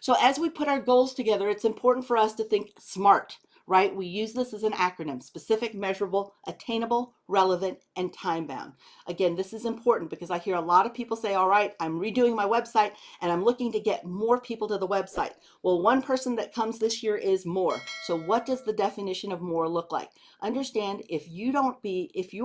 So as we put our goals together, it's important for us to think SMART, right? We use this as an acronym: specific, measurable, attainable, relevant, and time bound. Again, this is important because I hear a lot of people say, all right, I'm redoing my website and I'm looking to get more people to the website. Well, one person that comes this year is more. So what does the definition of more look like? Understand, if you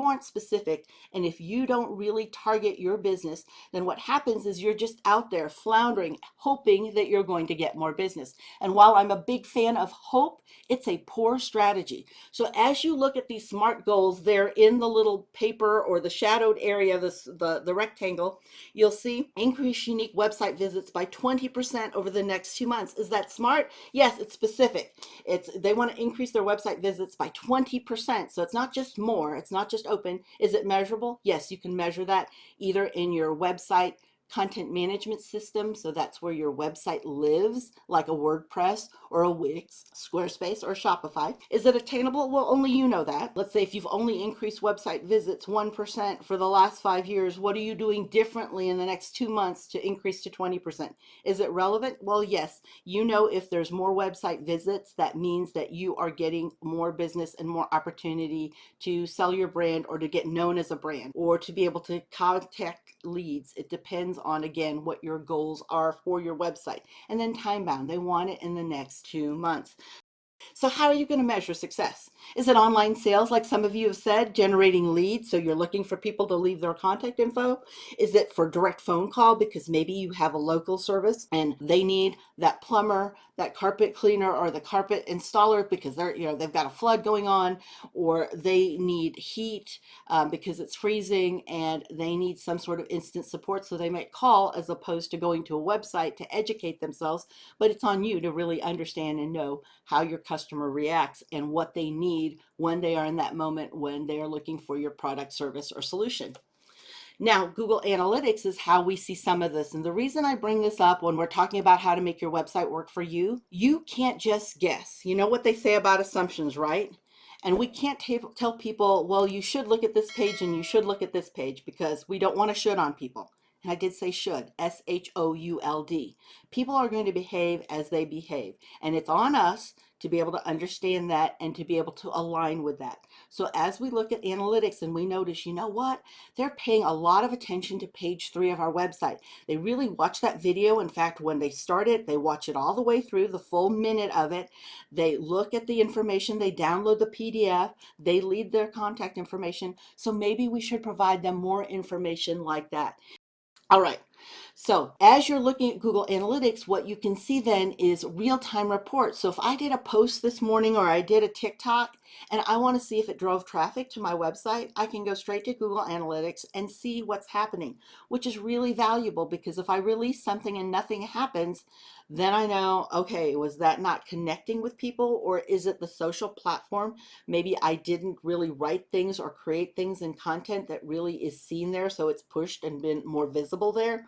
aren't specific and if you don't really target your business, then what happens is you're just out there floundering, hoping that you're going to get more business. And while I'm a big fan of hope, it's a poor strategy. So as you look at these SMART goals, they're in the little paper or the shadowed area, the rectangle, you'll see increase unique website visits by 20% over the next 2 months. Is that SMART? Yes, it's specific. They want to increase their website visits by 20%. So it's not just more, it's not just open. Is it measurable? Yes, you can measure that either in your website content management system, so that's where your website lives, like a WordPress or a Wix, Squarespace, or Shopify. Is it attainable? Well, only you know that. Let's say if you've only increased website visits 1% for the last 5 years, what are you doing differently in the next 2 months to increase to 20%? Is it relevant? Well, yes. You know, if there's more website visits, that means that you are getting more business and more opportunity to sell your brand or to get known as a brand or to be able to contact leads. It depends on, again, what your goals are for your website. And then time bound, they want it in the next 2 months. So how are you going to measure success? Is it online sales, like some of you have said, generating leads, so you're looking for people to leave their contact info? Is it for direct phone call because maybe you have a local service and they need that plumber, that carpet cleaner, or the carpet installer because they've got a flood going on, or they need heat because it's freezing and they need some sort of instant support, so they might call as opposed to going to a website to educate themselves. But it's on you to really understand and know how your customer reacts and what they need when they are in that moment when they are looking for your product, service, or solution. Now, Google Analytics is how we see some of this. And the reason I bring this up when we're talking about how to make your website work for you, you can't just guess. You know what they say about assumptions, right? And we can't tell people, well, you should look at this page and you should look at this page, because we don't want to should on people. And I did say should, SHOULD. People are going to behave as they behave. And it's on us to be able to understand that and to be able to align with that. So as we look at analytics and we notice, you know what? They're paying a lot of attention to page 3 of our website. They really watch that video. In fact, when they start it, they watch it all the way through, the full minute of it. They look at the information, they download the PDF, they leave their contact information. So maybe we should provide them more information like that. All right. So as you're looking at Google Analytics, what you can see then is real-time reports. So if I did a post this morning or I did a TikTok and I want to see if it drove traffic to my website, I can go straight to Google Analytics and see what's happening, which is really valuable, because if I release something and nothing happens, then I know, okay, was that not connecting with people, or is it the social platform? Maybe I didn't really write things or create things in content that really is seen there, so it's pushed and been more visible there.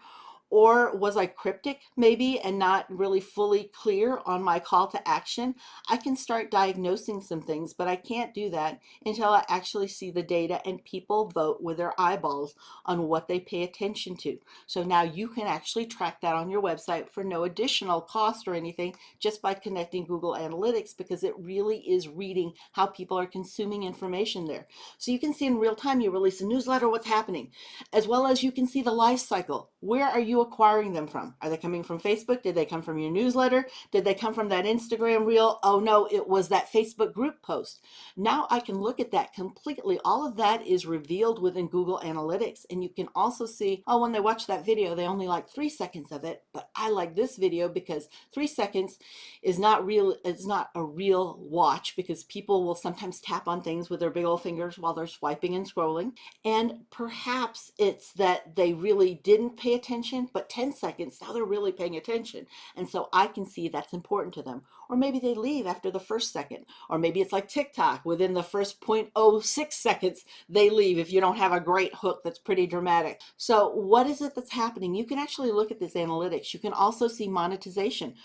Or was I cryptic maybe and not really fully clear on my call to action? I can start diagnosing some things, but I can't do that until I actually see the data and people vote with their eyeballs on what they pay attention to. So now you can actually track that on your website for no additional cost or anything, just by connecting Google Analytics, because it really is reading how people are consuming information there. So you can see in real time, you release a newsletter, what's happening, as well as you can see the life cycle. Where are you acquiring them from? Are they coming from Facebook? Did they come from your newsletter? Did they come from that Instagram reel? Oh no, it was that Facebook group post. Now I can look at that completely. All of that is revealed within Google Analytics. And you can also see, oh, when they watch that video, they only like 3 seconds of it, but I like this video because 3 seconds is not real. It's not a real watch, because people will sometimes tap on things with their big old fingers while they're swiping and scrolling. And perhaps it's that they really didn't pay attention, but 10 seconds, now they're really paying attention. And so I can see that's important to them. Or maybe they leave after the first second. Or maybe it's like TikTok, within the first 0.06 seconds, they leave if you don't have a great hook that's pretty dramatic. So what is it that's happening? You can actually look at this analytics. You can also see monetization.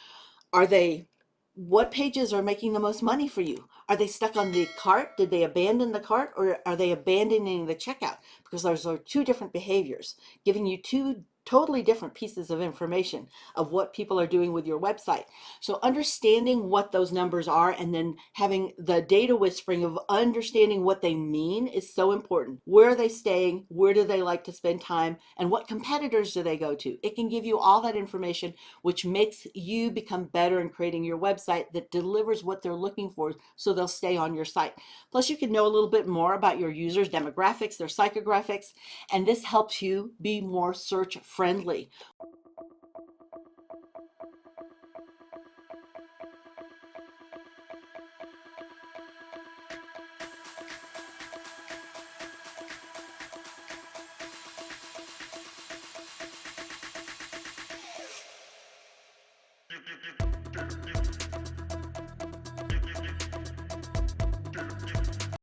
What pages are making the most money for you? Are they stuck on the cart? Did they abandon the cart, or are they abandoning the checkout? Because those are two different behaviors, giving you two totally different pieces of information of what people are doing with your website. So understanding what those numbers are and then having the data whispering of understanding what they mean is so important. Where are they staying? Where do they like to spend time? And what competitors do they go to? It can give you all that information, which makes you become better in creating your website that delivers what they're looking for so they'll stay on your site. Plus, you can know a little bit more about your users' demographics, their psychographics, and this helps you be more search friendly.